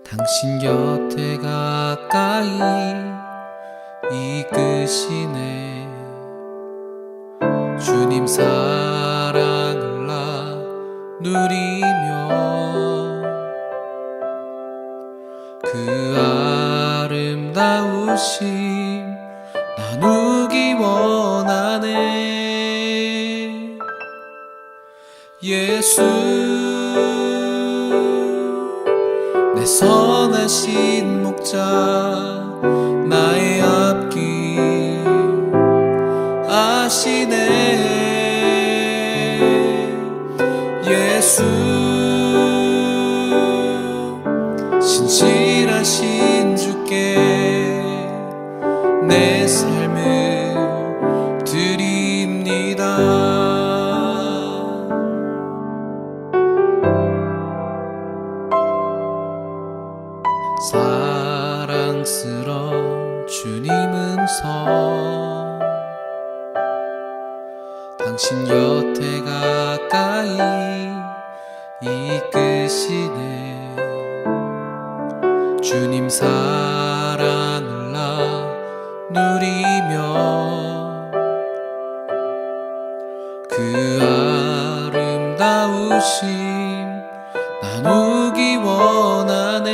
당신 곁에 가까이 이끄시네. 주님 사랑을 누리며 그 아름다우심 나누기 원하네. 예수 내 선하신 목자 나의 앞길 아시네. 예수 신실하신 주께 내 삶을 드립니다. 사랑스러운 주님 음성 당신 곁에 가까이 이끄시네. 주님 사랑을 누리며 그 아름다우심 나누기 원하네.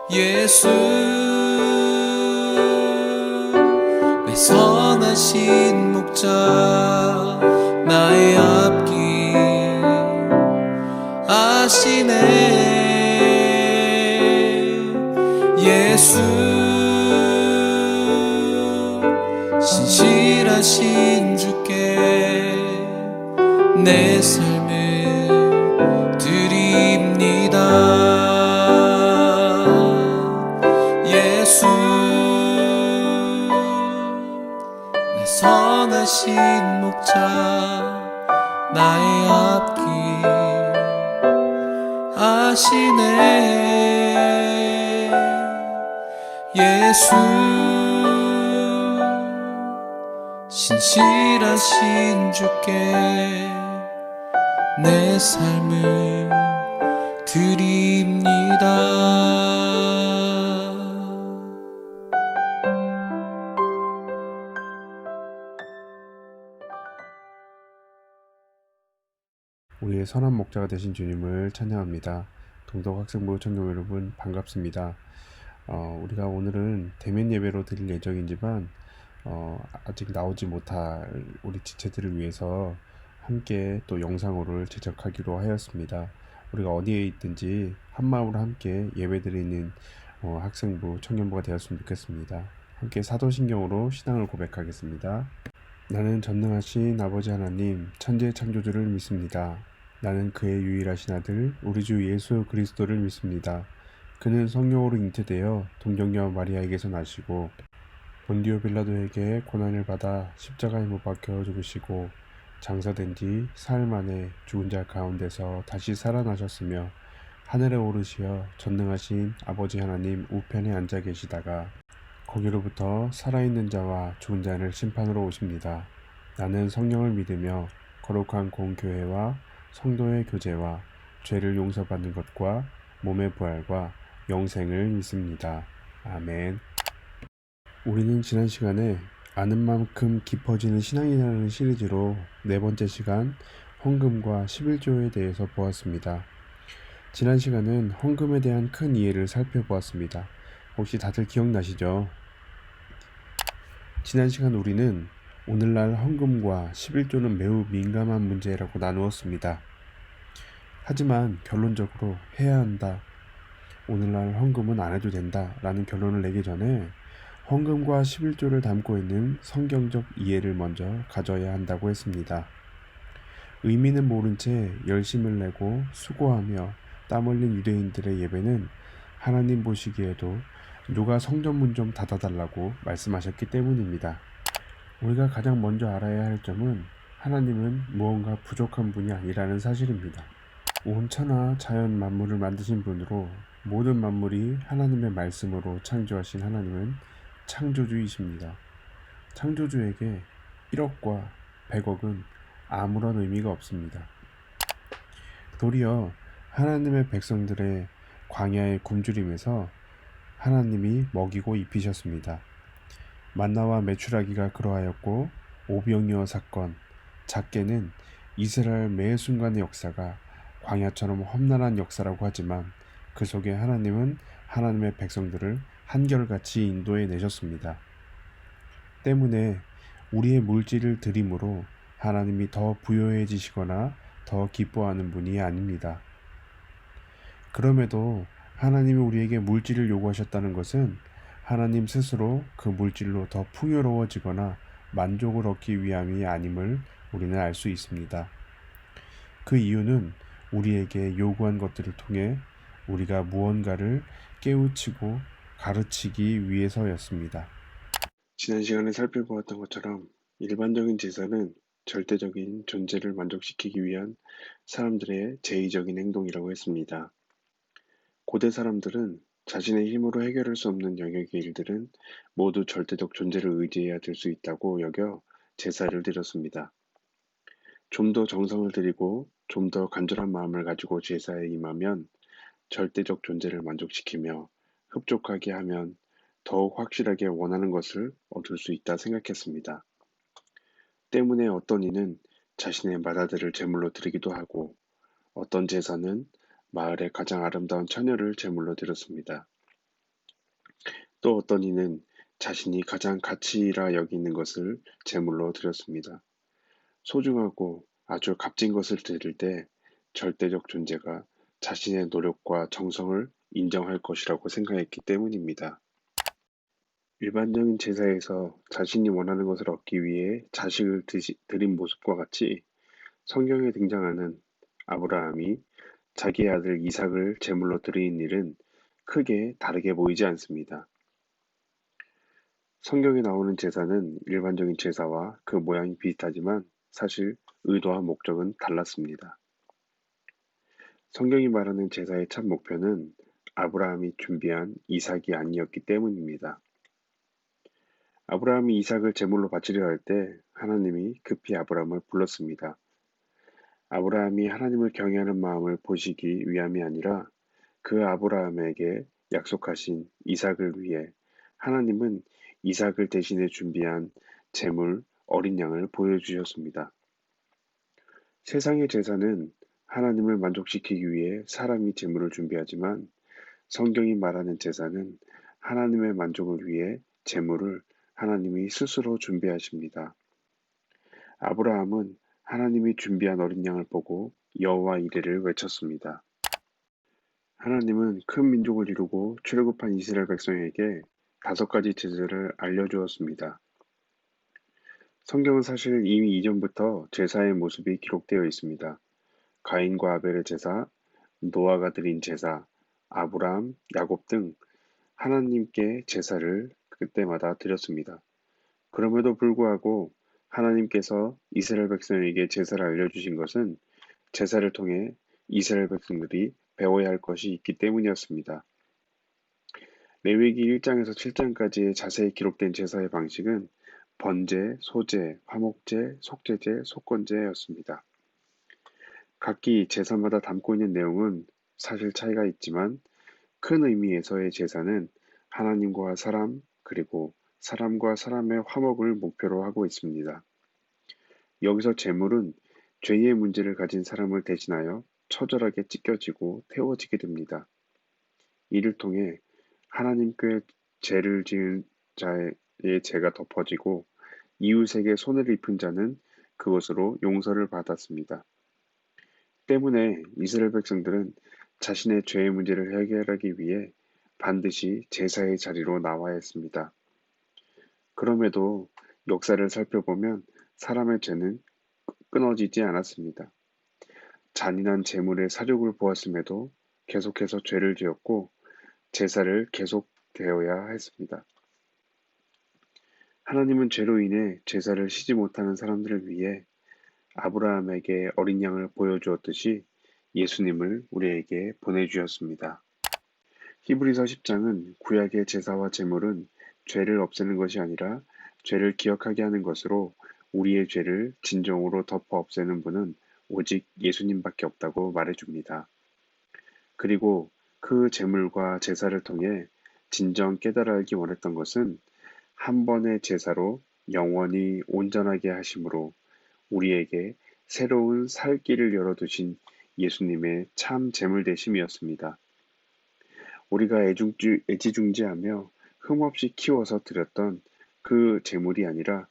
예수 내 선하신 목자 나의 앞길 아시네. 예수 신실하신 주께 내 삶을 드립니다. 예수 내 선하신 목자 나의 앞길 아시네. 예수 신실하신 주께 내 삶을 드립니다. 우리의 선한 목자가 되신 주님을 찬양합니다. 동덕학생부 청년 여러분 반갑습니다. 우리가 오늘은 대면 예배로 드릴 예정이지만 아직 나오지 못할 우리 지체들을 위해서 함께 또 영상으로 제작하기로 하였습니다. 우리가 어디에 있든지 한마음으로 함께 예배드리는 학생부 청년부가 되었으면 좋겠습니다. 함께 사도신경으로 신앙을 고백하겠습니다. 나는 전능하신 아버지 하나님 천지의 창조주를 믿습니다. 나는 그의 유일하신 아들 우리 주 예수 그리스도를 믿습니다. 그는 성령으로 잉태되어 동정녀 마리아에게서 나시고 본디오 빌라도에게 고난을 받아 십자가에 못 박혀 죽으시고 장사된 뒤 사흘 만에 죽은 자 가운데서 다시 살아나셨으며 하늘에 오르시어 전능하신 아버지 하나님 우편에 앉아 계시다가 거기로부터 살아있는 자와 죽은 자를 심판으로 오십니다. 나는 성령을 믿으며 거룩한 공교회와 성도의 교제와 죄를 용서받는 것과 몸의 부활과 영생을 믿습니다. 아멘. 우리는 지난 시간에 아는 만큼 깊어지는 신앙이라는 시리즈로 네 번째 시간 헌금과 11조에 대해서 보았습니다. 지난 시간은 헌금에 대한 큰 이해를 살펴보았습니다. 혹시 다들 기억나시죠? 지난 시간 우리는 오늘날 헌금과 11조는 매우 민감한 문제라고 나누었습니다. 하지만 결론적으로 해야 한다, 오늘날 헌금은 안 해도 된다 라는 결론을 내기 전에 헌금과 11조를 담고 있는 성경적 이해를 먼저 가져야 한다고 했습니다. 의미는 모른 채 열심을 내고 수고하며 땀 흘린 유대인들의 예배는 하나님 보시기에도 누가 성전문 좀 닫아달라고 말씀하셨기 때문입니다. 우리가 가장 먼저 알아야 할 점은 하나님은 무언가 부족한 분이 아니라는 사실입니다. 온 천하 자연 만물을 만드신 분으로 모든 만물이 하나님의 말씀으로 창조하신 하나님은 창조주이십니다. 창조주에게 1억과 100억은 아무런 의미가 없습니다. 도리어 하나님의 백성들의 광야의 굶주림에서 하나님이 먹이고 입히셨습니다. 만나와 메추라기가 그러하였고 오병이어 사건, 작게는 이스라엘 매 순간의 역사가 광야처럼 험난한 역사라고 하지만 그 속에 하나님은 하나님의 백성들을 한결같이 인도해 내셨습니다. 때문에 우리의 물질을 드림으로 하나님이 더 부요해지시거나 더 기뻐하는 분이 아닙니다. 그럼에도 하나님이 우리에게 물질을 요구하셨다는 것은 하나님 스스로 그 물질로 더 풍요로워지거나 만족을 얻기 위함이 아님을 우리는 알 수 있습니다. 그 이유는 우리에게 요구한 것들을 통해 우리가 무언가를 깨우치고 가르치기 위해서였습니다. 지난 시간에 살펴보았던 것처럼 일반적인 제사는 절대적인 존재를 만족시키기 위한 사람들의 제의적인 행동이라고 했습니다. 고대 사람들은 자신의 힘으로 해결할 수 없는 영역의 일들은 모두 절대적 존재를 의지해야 될 수 있다고 여겨 제사를 드렸습니다. 좀 더 정성을 들이고 좀 더 간절한 마음을 가지고 제사에 임하면 절대적 존재를 만족시키며 흡족하게 하면 더욱 확실하게 원하는 것을 얻을 수 있다 생각했습니다. 때문에 어떤 이는 자신의 맏아들을 제물로 드리기도 하고 어떤 제사는 마을의 가장 아름다운 처녀를 제물로 드렸습니다. 또 어떤 이는 자신이 가장 가치라 여기는 것을 제물로 드렸습니다. 소중하고 아주 값진 것을 드릴 때 절대적 존재가 자신의 노력과 정성을 인정할 것이라고 생각했기 때문입니다. 일반적인 제사에서 자신이 원하는 것을 얻기 위해 자식을 드린 모습과 같이 성경에 등장하는 아브라함이 자기의 아들 이삭을 제물로 드린 일은 크게 다르게 보이지 않습니다. 성경에 나오는 제사는 일반적인 제사와 그 모양이 비슷하지만 사실 의도와 목적은 달랐습니다. 성경이 말하는 제사의 참 목표는 아브라함이 준비한 이삭이 아니었기 때문입니다. 아브라함이 이삭을 제물로 바치려 할 때 하나님이 급히 아브라함을 불렀습니다. 아브라함이 하나님을 경외하는 마음을 보시기 위함이 아니라 그 아브라함에게 약속하신 이삭을 위해 하나님은 이삭을 대신해 준비한 제물 어린 양을 보여주셨습니다. 세상의 제사는 하나님을 만족시키기 위해 사람이 제물을 준비하지만 성경이 말하는 제사는 하나님의 만족을 위해 제물을 하나님이 스스로 준비하십니다. 아브라함은 하나님이 준비한 어린 양을 보고 여호와 이레를 외쳤습니다. 하나님은 큰 민족을 이루고 출애굽한 이스라엘 백성에게 5가지 제사를 알려주었습니다. 성경은 사실 이미 이전부터 제사의 모습이 기록되어 있습니다. 가인과 아벨의 제사, 노아가 드린 제사, 아브라함, 야곱 등 하나님께 제사를 그때마다 드렸습니다. 그럼에도 불구하고 하나님께서 이스라엘 백성에게 제사를 알려주신 것은 제사를 통해 이스라엘 백성들이 배워야 할 것이 있기 때문이었습니다. 레위기 1장에서 7장까지의 자세히 기록된 제사의 방식은 번제, 소제, 화목제, 속죄제, 속건제였습니다. 각기 제사마다 담고 있는 내용은 사실 차이가 있지만 큰 의미에서의 제사는 하나님과 사람 그리고 사람과 사람의 화목을 목표로 하고 있습니다. 여기서 제물은 죄의 문제를 가진 사람을 대신하여 처절하게 찢겨지고 태워지게 됩니다. 이를 통해 하나님께 죄를 지은 자의 죄가 덮어지고 이웃에게 손해를 입힌 자는 그것으로 용서를 받았습니다. 때문에 이스라엘 백성들은 자신의 죄의 문제를 해결하기 위해 반드시 제사의 자리로 나와야 했습니다. 그럼에도 역사를 살펴보면 사람의 죄는 끊어지지 않았습니다. 잔인한 제물의 사욕을 보았음에도 계속해서 죄를 지었고 제사를 계속되어야 했습니다. 하나님은 죄로 인해 제사를 쉬지 못하는 사람들을 위해 아브라함에게 어린 양을 보여주었듯이 예수님을 우리에게 보내주셨습니다. 히브리서 10장은 구약의 제사와 제물은 죄를 없애는 것이 아니라 죄를 기억하게 하는 것으로 우리의 죄를 진정으로 덮어 없애는 분은 오직 예수님밖에 없다고 말해줍니다. 그리고 그 제물과 제사를 통해 진정 깨달아 알기 원했던 것은 한 번의 제사로 영원히 온전하게 하심으로 우리에게 새로운 살 길을 열어두신 예수님의 참 제물 되심이었습니다. 우리가 애지중지하며 흠없이 키워서 드렸던 그 제물이 아니라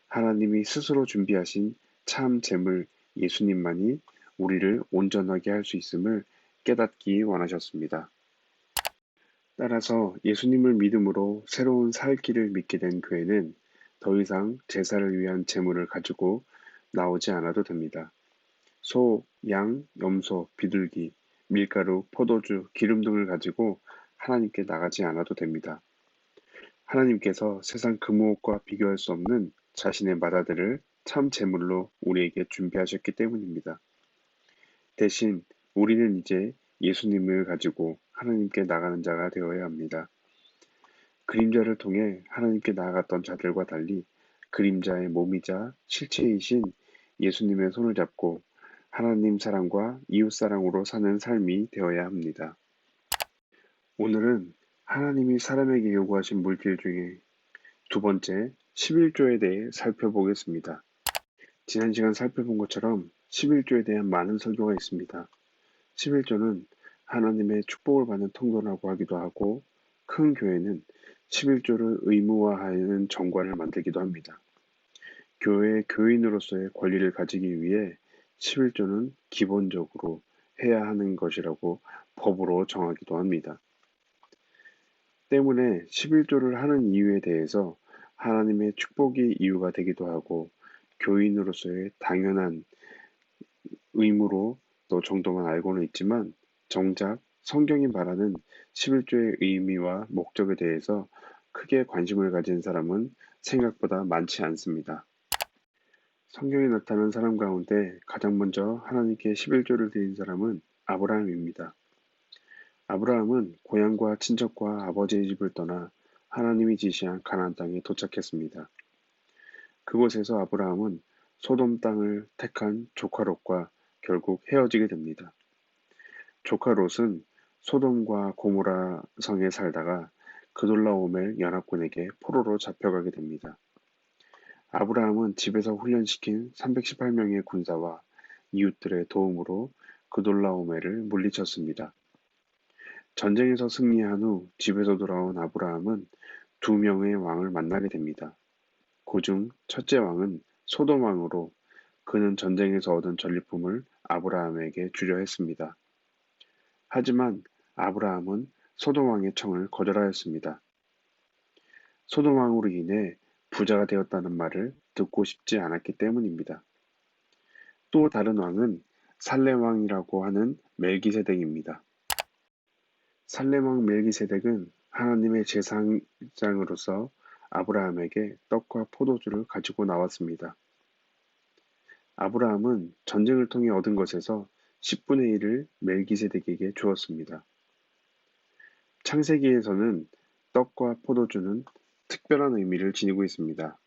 하나님이 스스로 준비하신 참 제물 예수님만이 우리를 온전하게 할 수 있음을 깨닫기 원하셨습니다. 따라서 예수님을 믿음으로 새로운 살 길을 믿게 된 교회는 더 이상 제사를 위한 제물을 가지고 나오지 않아도 됩니다. 소, 양, 염소, 비둘기, 밀가루, 포도주, 기름 등을 가지고 하나님께 나가지 않아도 됩니다. 하나님께서 세상 그 무엇과 비교할 수 없는 자신의 맏아들을 참 제물로 우리에게 준비하셨기 때문입니다. 대신 우리는 이제 예수님을 가지고 하나님께 나가는 자가 되어야 합니다. 그림자를 통해 하나님께 나아갔던 자들과 달리 그림자의 몸이자 실체이신 예수님의 손을 잡고 하나님 사랑과 이웃 사랑으로 사는 삶이 되어야 합니다. 오늘은 하나님이 사람에게 요구하신 물길 중에 두 번째, 11조에 대해 살펴보겠습니다. 지난 시간 살펴본 것처럼 11조에 대한 많은 설교가 있습니다. 11조는 하나님의 축복을 받는 통로라고 하기도 하고 큰 교회는 11조를 의무화하는 정관을 만들기도 합니다. 교회의 교인으로서의 권리를 가지기 위해 11조는 기본적으로 해야 하는 것이라고 법으로 정하기도 합니다. 때문에 11조를 하는 이유에 대해서 하나님의 축복이 이유가 되기도 하고 교인으로서의 당연한 의무로 또 정도만 알고는 있지만 정작 성경이 말하는 11조의 의미와 목적에 대해서 크게 관심을 가진 사람은 생각보다 많지 않습니다. 성경에 나타난 사람 가운데 가장 먼저 하나님께 11조를 드린 사람은 아브라함입니다. 아브라함은 고향과 친척과 아버지의 집을 떠나 하나님이 지시한 가나안 땅에 도착했습니다. 그곳에서 아브라함은 소돔 땅을 택한 조카 롯과 결국 헤어지게 됩니다. 조카 롯은 소돔과 고모라 성에 살다가 그돌라오멜 연합군에게 포로로 잡혀가게 됩니다. 아브라함은 집에서 훈련시킨 318명의 군사와 이웃들의 도움으로 그돌라오멜을 물리쳤습니다. 전쟁에서 승리한 후 집에서 돌아온 아브라함은 두 명의 왕을 만나게 됩니다. 그중 첫째 왕은 소돔 왕으로 그는 전쟁에서 얻은 전리품을 아브라함에게 주려 했습니다. 하지만 아브라함은 소돔 왕의 청을 거절하였습니다. 소돔 왕으로 인해 부자가 되었다는 말을 듣고 싶지 않았기 때문입니다. 또 다른 왕은 살렘 왕이라고 하는 멜기세덱입니다. 살렘 왕 멜기세덱은 하나님의 제사장으로서 아브라함에게 떡과 포도주를 가지고 나왔습니다. 아브라함은 전쟁을 통해 얻은 것에서 10분의 1을 멜기세덱에게 주었습니다. 창세기에서는 떡과 포도주는 특별한 의미를 지니고 있습니다.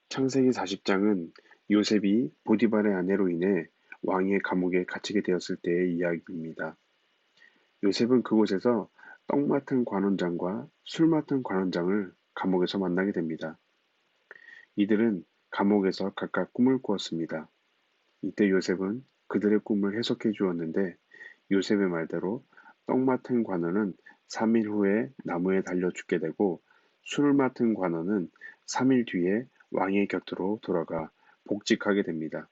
창세기 40장은 요셉이 보디발의 아내로 인해 왕의 감옥에 갇히게 되었을 때의 이야기입니다. 요셉은 그곳에서 떡 맡은 관원장과 술 맡은 관원장을 감옥에서 만나게 됩니다. 이들은 감옥에서 각각 꿈을 꾸었습니다. 이때 요셉은 그들의 꿈을 해석해 주었는데 요셉의 말대로 떡 맡은 관원은 3일 후에 나무에 달려 죽게 되고 술 맡은 관원은 3일 뒤에 왕의 곁으로 돌아가 복직하게 됩니다.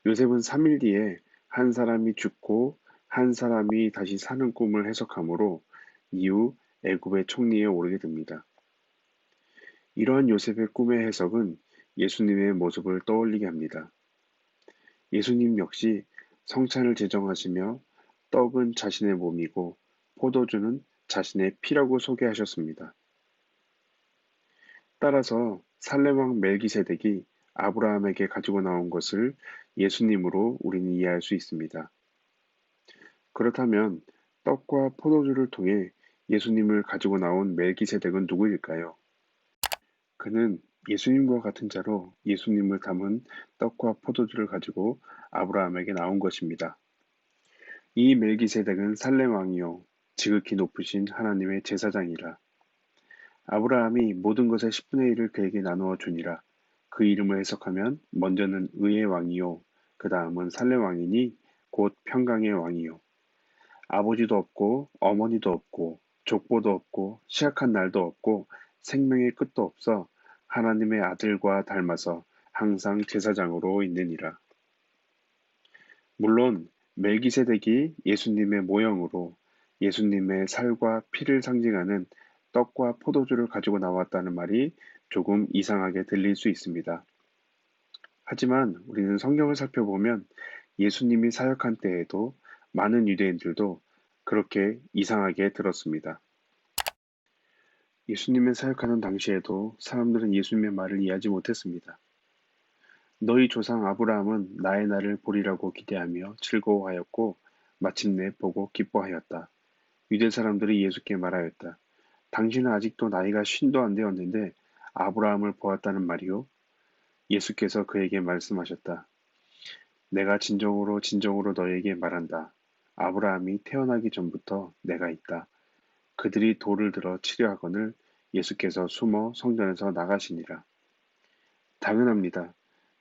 요셉은 3일 뒤에 한 사람이 죽고 한 사람이 다시 사는 꿈을 해석하므로 이후 애굽의 총리에 오르게 됩니다. 이러한 요셉의 꿈의 해석은 예수님의 모습을 떠올리게 합니다. 예수님 역시 성찬을 제정하시며 떡은 자신의 몸이고 포도주는 자신의 피라고 소개하셨습니다. 따라서 살렘왕 멜기세덱이 아브라함에게 가지고 나온 것을 예수님으로 우리는 이해할 수 있습니다. 그렇다면 떡과 포도주를 통해 예수님을 가지고 나온 멜기세덱은 누구일까요? 그는 예수님과 같은 자로 예수님을 담은 떡과 포도주를 가지고 아브라함에게 나온 것입니다. 이 멜기세덱은 살렘 왕이요 지극히 높으신 하나님의 제사장이라. 아브라함이 모든 것의 10분의 1을 그에게 나누어 주니라. 그 이름을 해석하면 먼저는 의의 왕이요 그 다음은 살렘 왕이니 곧 평강의 왕이요. 아버지도 없고 어머니도 없고 족보도 없고 시약한 날도 없고 생명의 끝도 없어 하나님의 아들과 닮아서 항상 제사장으로 있느니라. 물론 멜기세덱이 예수님의 모형으로 예수님의 살과 피를 상징하는 떡과 포도주를 가지고 나왔다는 말이 조금 이상하게 들릴 수 있습니다. 하지만 우리는 성경을 살펴보면 예수님이 사역한 때에도 많은 유대인들도 그렇게 이상하게 들었습니다. 예수님의 사역하는 당시에도 사람들은 예수님의 말을 이해하지 못했습니다. 너희 조상 아브라함은 나의 날을 보리라고 기대하며 즐거워하였고 마침내 보고 기뻐하였다. 유대 사람들이 예수께 말하였다. 당신은 아직도 나이가 쉰도 안 되었는데 아브라함을 보았다는 말이요? 예수께서 그에게 말씀하셨다. 내가 진정으로 진정으로 너에게 말한다. 아브라함이 태어나기 전부터 내가 있다. 그들이 돌을 들어 치려 하거늘 예수께서 숨어 성전에서 나가시니라. 당연합니다.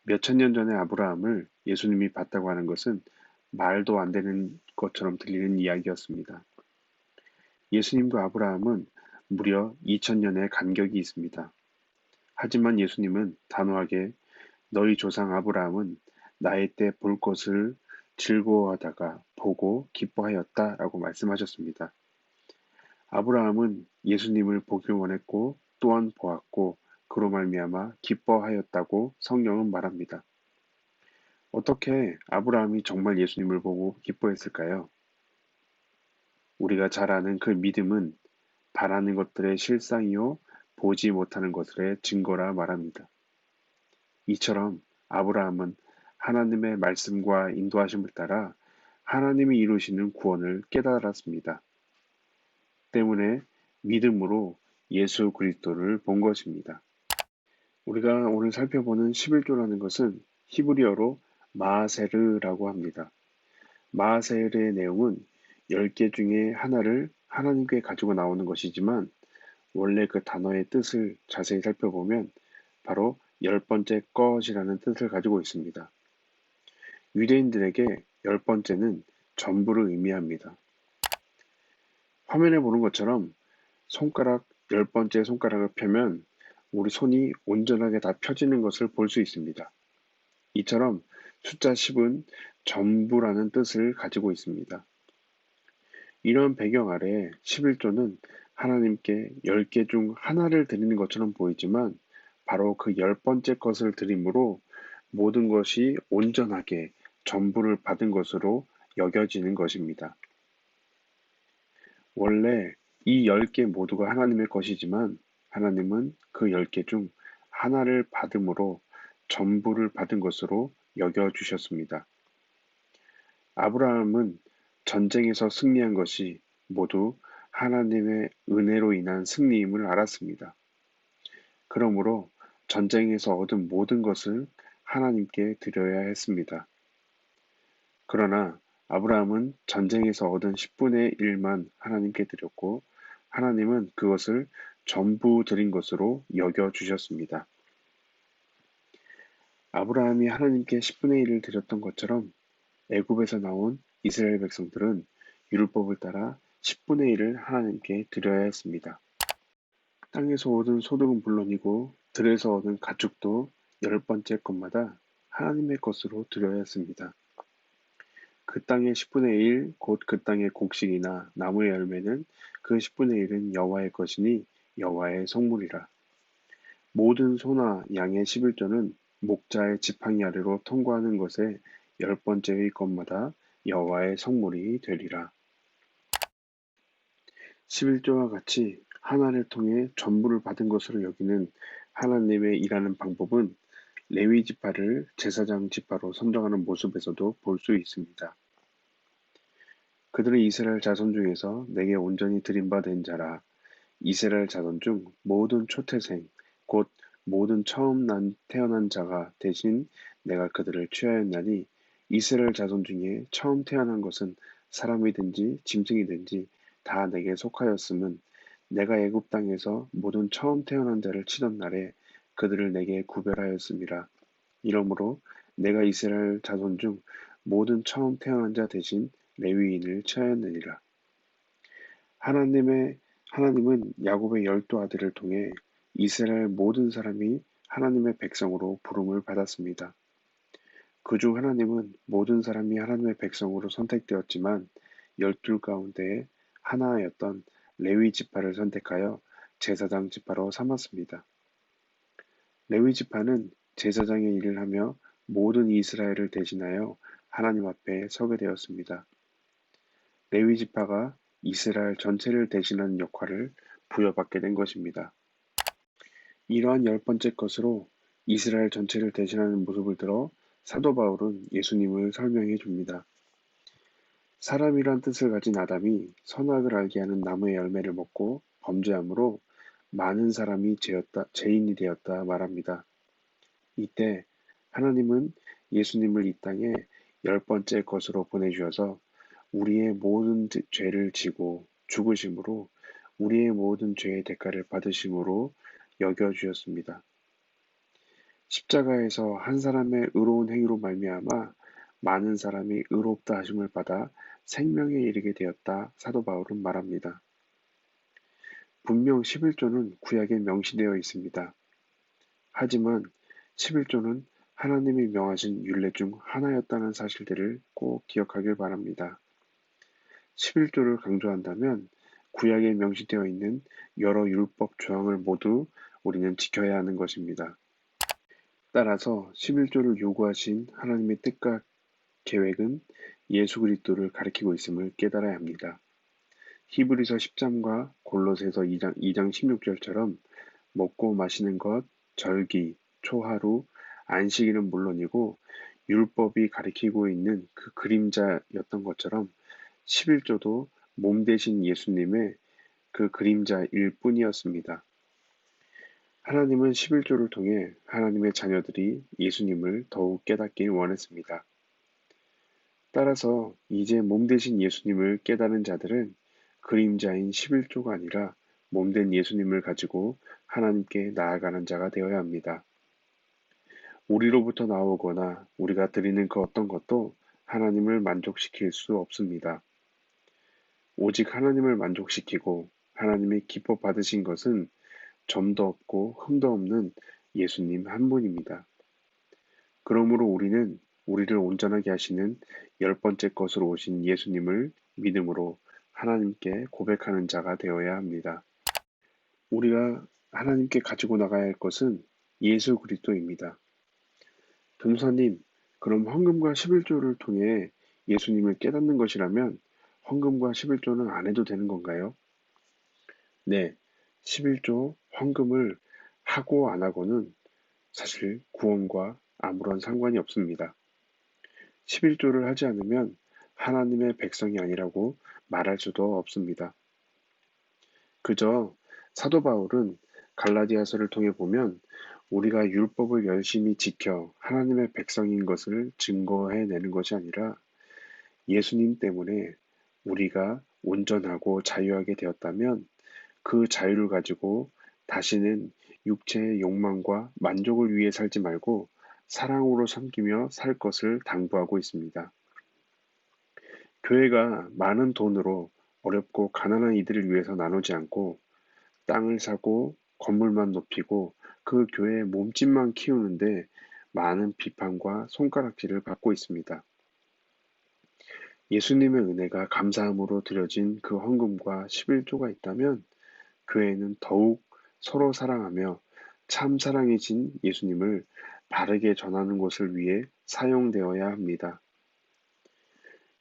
몇천 년 전에 아브라함을 예수님이 봤다고 하는 것은 말도 안 되는 것처럼 들리는 이야기였습니다. 예수님과 아브라함은 무려 2000년의 간격이 있습니다. 하지만 예수님은 단호하게 너희 조상 아브라함은 나의 때 볼 것을 즐거워하다가 보고 기뻐하였다라고 말씀하셨습니다. 아브라함은 예수님을 보길 원했고 또한 보았고 그로 말미암아 기뻐하였다고 성경은 말합니다. 어떻게 아브라함이 정말 예수님을 보고 기뻐했을까요? 우리가 잘 아는 그 믿음은 바라는 것들의 실상이요 보지 못하는 것들의 증거라 말합니다. 이처럼 아브라함은 하나님의 말씀과 인도하심을 따라 하나님이 이루시는 구원을 깨달았습니다. 때문에 믿음으로 예수 그리스도를 본 것입니다. 우리가 오늘 살펴보는 11조라는 것은 히브리어로 마아세르라고 합니다. 마아세르의 내용은 10개 중에 하나를 하나님께 가지고 나오는 것이지만 원래 그 단어의 뜻을 자세히 살펴보면 바로 10번째 것이라는 뜻을 가지고 있습니다. 유대인들에게 10번째는 전부를 의미합니다. 화면에 보는 것처럼 손가락 10번째 손가락을 펴면 우리 손이 온전하게 다 펴지는 것을 볼 수 있습니다. 이처럼 숫자 10은 전부라는 뜻을 가지고 있습니다. 이런 배경 아래 11조는 하나님께 10개 중 하나를 드리는 것처럼 보이지만 바로 그 10번째 것을 드림으로 모든 것이 온전하게 전부를 받은 것으로 여겨지는 것입니다. 원래 이 10개 모두가 하나님의 것이지만 하나님은 그 10개 중 하나를 받음으로 전부를 받은 것으로 여겨주셨습니다. 아브라함은 전쟁에서 승리한 것이 모두 하나님의 은혜로 인한 승리임을 알았습니다. 그러므로 전쟁에서 얻은 모든 것을 하나님께 드려야 했습니다. 그러나 아브라함은 전쟁에서 얻은 10분의 1만 하나님께 드렸고 하나님은 그것을 전부 드린 것으로 여겨주셨습니다. 아브라함이 하나님께 10분의 1을 드렸던 것처럼 애굽에서 나온 이스라엘 백성들은 율법을 따라 10분의 1을 하나님께 드려야 했습니다. 땅에서 얻은 소득은 물론이고 들에서 얻은 가축도 10번째 것마다 하나님의 것으로 드려야 했습니다. 그 땅의 10분의 1, 곧 그 땅의 곡식이나 나무의 열매는 그 10분의 1은 여호와의 것이니 여호와의 성물이라. 모든 소나 양의 11조는 목자의 지팡이 아래로 통과하는 것에 10번째의 것마다 여호와의 성물이 되리라. 11조와 같이 하나를 통해 전부를 받은 것으로 여기는 하나님의 일하는 방법은 레위 지파를 제사장 지파로 선정하는 모습에서도 볼 수 있습니다. 그들은 이스라엘 자손 중에서 내게 온전히 드림받은 자라. 이스라엘 자손 중 모든 초태생 곧 모든 처음 태어난 자가 대신 내가 그들을 취하였나니 이스라엘 자손 중에 처음 태어난 것은 사람이든지 짐승이든지 다 내게 속하였음은 내가 애굽 땅에서 모든 처음 태어난 자를 치던 날에 그들을 내게 구별하였음이라. 이러므로 내가 이스라엘 자손 중 모든 처음 태어난 자 대신 레위인을 취하였느니라. 하나님의 하나님은 야곱의 12 아들을 통해 이스라엘 모든 사람이 하나님의 백성으로 부름을 받았습니다. 그중 하나님은 모든 사람이 하나님의 백성으로 선택되었지만 12 가운데 하나였던 레위 지파를 선택하여 제사장 지파로 삼았습니다. 레위 지파는 제사장의 일을 하며 모든 이스라엘을 대신하여 하나님 앞에 서게 되었습니다. 레위 지파가 이스라엘 전체를 대신하는 역할을 부여받게 된 것입니다. 이러한 10번째 것으로 이스라엘 전체를 대신하는 모습을 들어 사도 바울은 예수님을 설명해 줍니다. 사람이란 뜻을 가진 아담이 선악을 알게 하는 나무의 열매를 먹고 범죄함으로 많은 사람이 죄인이 되었다 말합니다. 이때 하나님은 예수님을 이 땅에 10번째 것으로 보내주셔서 우리의 모든 죄를 지고 죽으심으로 우리의 모든 죄의 대가를 받으심으로 여겨주셨습니다. 십자가에서 한 사람의 의로운 행위로 말미암아 많은 사람이 의롭다 하심을 받아 생명에 이르게 되었다 사도 바울은 말합니다. 분명 11조는 구약에 명시되어 있습니다. 하지만 11조는 하나님이 명하신 율례 중 하나였다는 사실들을 꼭 기억하길 바랍니다. 11조를 강조한다면 구약에 명시되어 있는 여러 율법 조항을 모두 우리는 지켜야 하는 것입니다. 따라서 11조를 요구하신 하나님의 뜻과 계획은 예수 그리스도를 가리키고 있음을 깨달아야 합니다. 히브리서 10장과 골로새서 2장 16절처럼 먹고 마시는 것, 절기, 초하루, 안식일은 물론이고 율법이 가리키고 있는 그 그림자였던 것처럼 11조도 몸 대신 예수님의 그 그림자일 뿐이었습니다. 하나님은 11조를 통해 하나님의 자녀들이 예수님을 더욱 깨닫길 원했습니다. 따라서 이제 몸 대신 예수님을 깨달은 자들은 그림자인 11조가 아니라 몸된 예수님을 가지고 하나님께 나아가는 자가 되어야 합니다. 우리로부터 나오거나 우리가 드리는 그 어떤 것도 하나님을 만족시킬 수 없습니다. 오직 하나님을 만족시키고 하나님이 기뻐 받으신 것은 점도 없고 흠도 없는 예수님 한 분입니다. 그러므로 우리는 우리를 온전하게 하시는 10번째 것으로 오신 예수님을 믿음으로 하나님께 고백하는 자가 되어야 합니다. 우리가 하나님께 가지고 나가야 할 것은 예수 그리스도입니다. 동사님, 그럼 헌금과 11조를 통해 예수님을 깨닫는 것이라면 헌금과 11조는 안 해도 되는 건가요? 네, 11조 헌금을 하고 안 하고는 사실 구원과 아무런 상관이 없습니다. 11조를 하지 않으면 하나님의 백성이 아니라고 말할 수도 없습니다. 그저 사도 바울은 갈라디아서를 통해 보면 우리가 율법을 열심히 지켜 하나님의 백성인 것을 증거해내는 것이 아니라 예수님 때문에 우리가 온전하고 자유하게 되었다면 그 자유를 가지고 다시는 육체의 욕망과 만족을 위해 살지 말고 사랑으로 섬기며 살 것을 당부하고 있습니다. 교회가 많은 돈으로 어렵고 가난한 이들을 위해서 나누지 않고 땅을 사고 건물만 높이고 그 교회의 몸집만 키우는데 많은 비판과 손가락질을 받고 있습니다. 예수님의 은혜가 감사함으로 드려진 그 헌금과 11조가 있다면 교회는 더욱 서로 사랑하며 참 사랑이신 예수님을 바르게 전하는 것을 위해 사용되어야 합니다.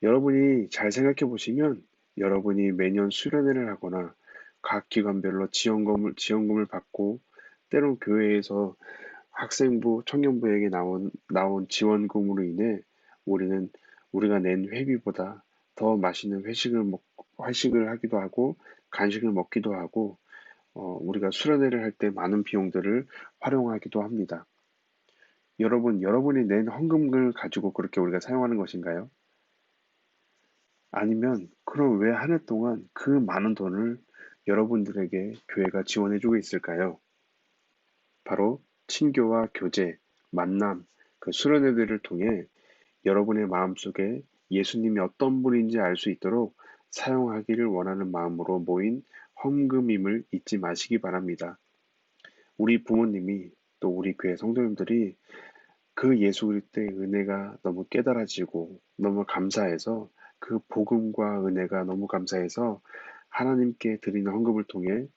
여러분이 잘 생각해 보시면 여러분이 매년 수련회를 하거나 각 기관별로 지원금을 받고 때론 교회에서 학생부, 청년부에게 나온 지원금으로 인해 우리는 우리가 낸 회비보다 더 맛있는 회식을 하기도 하고 간식을 먹기도 하고 우리가 수련회를 할 때 많은 비용들을 활용하기도 합니다. 여러분, 여러분이 낸 헌금을 가지고 그렇게 우리가 사용하는 것인가요? 아니면 그럼 왜 한 해 동안 그 많은 돈을 여러분들에게 교회가 지원해주고 있을까요? 바로 친교와 교제, 만남, 그 수련회들을 통해 여러분의 마음속에 예수님이 어떤 분인지 알 수 있도록 사용하기를 원하는 마음으로 모인 헌금임을 잊지 마시기 바랍니다. 우리 부모님이 또 우리 교회 성도님들이 그 예수 그리스도의 은혜가 너무 깨달아지고 너무 감사해서 그 복음과 은혜가 너무 감사해서 하나님께 드리는 헌금을 통해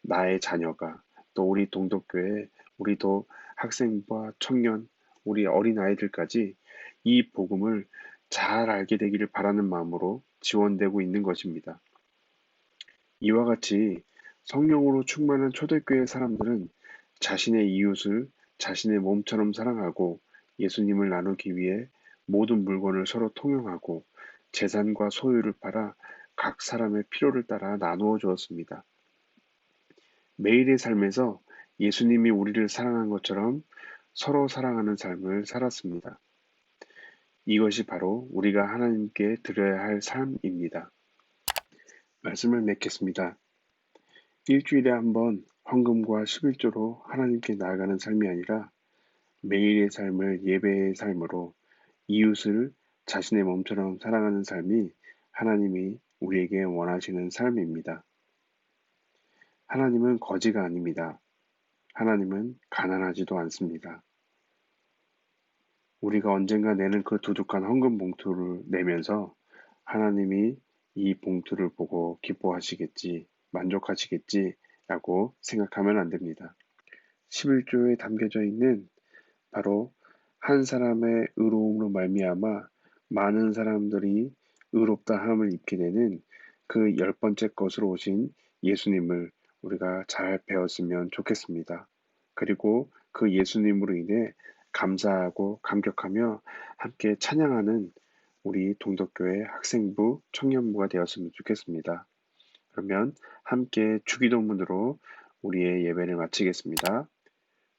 나의 자녀가 또 우리 동덕교회 우리도 학생과 청년 우리 어린아이들까지 이 복음을 잘 알게 되기를 바라는 마음으로 지원되고 있는 것입니다. 이와 같이 성령으로 충만한 초대교회 사람들은 자신의 이웃을 자신의 몸처럼 사랑하고 예수님을 나누기 위해 모든 물건을 서로 통용하고 재산과 소유를 팔아 각 사람의 필요를 따라 나누어 주었습니다. 매일의 삶에서 예수님이 우리를 사랑한 것처럼 서로 사랑하는 삶을 살았습니다. 이것이 바로 우리가 하나님께 드려야 할 삶입니다. 말씀을 맺겠습니다. 일주일에 한 번 헌금과 11조로 하나님께 나아가는 삶이 아니라 매일의 삶을 예배의 삶으로 이웃을 자신의 몸처럼 사랑하는 삶이 하나님이 우리에게 원하시는 삶입니다. 하나님은 거지가 아닙니다. 하나님은 가난하지도 않습니다. 우리가 언젠가 내는 그 두둑한 헌금 봉투를 내면서 하나님이 이 봉투를 보고 기뻐하시겠지, 만족하시겠지라고 생각하면 안 됩니다. 11조에 담겨져 있는 바로 한 사람의 의로움으로 말미암아 많은 사람들이 의롭다 함을 입게 되는 그 10번째 것으로 오신 예수님을 우리가 잘 배웠으면 좋겠습니다. 그리고 그 예수님으로 인해 감사하고 감격하며 함께 찬양하는 우리 동덕교회 학생부, 청년부가 되었으면 좋겠습니다. 그러면 함께 주기도문으로 우리의 예배를 마치겠습니다.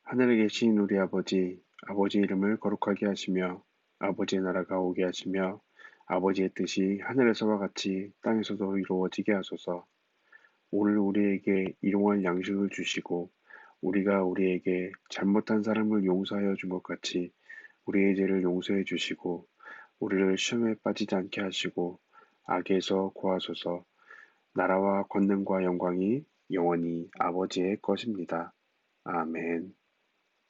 하늘에 계신 우리 아버지, 아버지의 이름을 거룩하게 하시며 아버지의 나라가 오게 하시며 아버지의 뜻이 하늘에서와 같이 땅에서도 이루어지게 하소서. 오늘 우리에게 일용할 양식을 주시고 우리가 우리에게 잘못한 사람을 용서하여 준 것 같이 우리의 죄를 용서해 주시고 우리를 시험에 빠지지 않게 하시고 악에서 구하소서. 나라와 권능과 영광이 영원히 아버지의 것입니다. 아멘.